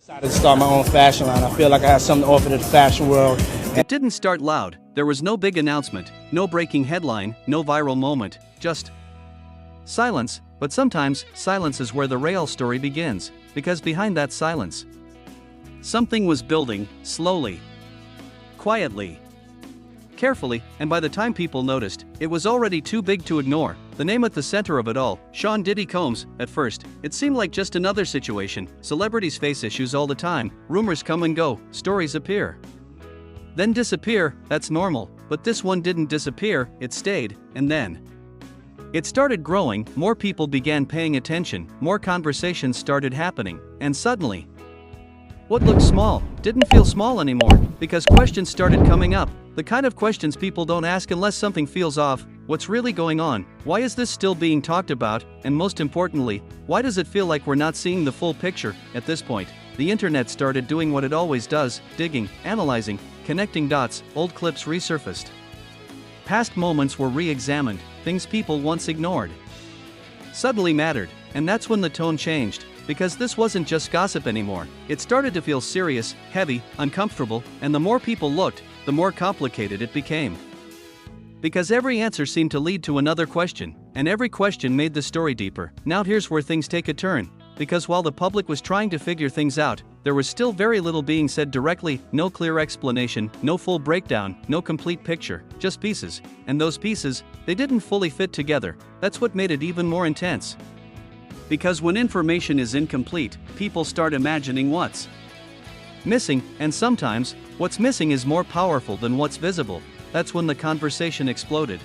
Decided to start my own fashion line. I feel like I have something to offer to the fashion world. It didn't start loud, there was no big announcement, no breaking headline, no viral moment, just silence. But sometimes, silence is where the real story begins, because behind that silence, something was building, slowly, quietly, carefully, and by the time people noticed, it was already too big to ignore. The name at the center of it all, Sean Diddy Combs. At first, it seemed like just another situation. Celebrities face issues all the time, rumors come and go, stories appear, then disappear. That's normal. But this one didn't disappear, it stayed, and then it started growing. More people began paying attention, more conversations started happening, and suddenly, what looked small didn't feel small anymore, because questions started coming up. The kind of questions people don't ask unless something feels off. What's really going on? Why is this still being talked about? And most importantly, why does it feel like we're not seeing the full picture? At this point, the internet started doing what it always does, digging, analyzing, connecting dots. Old clips resurfaced. Past moments were re-examined. Things people once ignored suddenly mattered. And that's when the tone changed. Because this wasn't just gossip anymore. It started to feel serious, heavy, uncomfortable, and the more people looked, the more complicated it became. Because every answer seemed to lead to another question, and every question made the story deeper. Now here's where things take a turn. Because while the public was trying to figure things out, there was still very little being said directly, no clear explanation, no full breakdown, no complete picture, just pieces. And those pieces, they didn't fully fit together. That's what made it even more intense. Because when information is incomplete, people start imagining what's missing, and sometimes, what's missing is more powerful than what's visible. That's when the conversation exploded.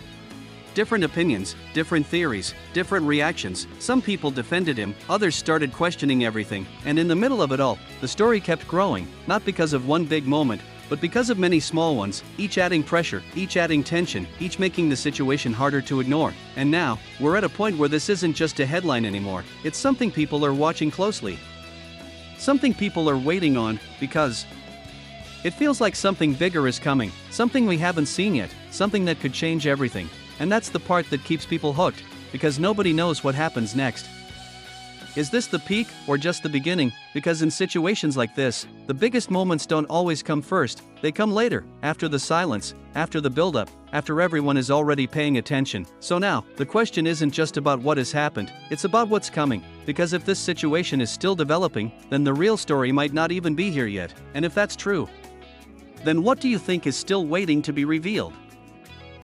Different opinions, different theories, different reactions. Some people defended him, others started questioning everything, and in the middle of it all, the story kept growing, not because of one big moment, but because of many small ones, each adding pressure, each adding tension, each making the situation harder to ignore. And now, we're at a point where this isn't just a headline anymore, it's something people are watching closely. Something people are waiting on, because it feels like something bigger is coming, something we haven't seen yet, something that could change everything. And that's the part that keeps people hooked, because nobody knows what happens next. Is this the peak, or just the beginning? Because in situations like this, the biggest moments don't always come first, they come later, after the silence, after the build-up, after everyone is already paying attention. So now, the question isn't just about what has happened, it's about what's coming. Because if this situation is still developing, then the real story might not even be here yet. And if that's true, then what do you think is still waiting to be revealed?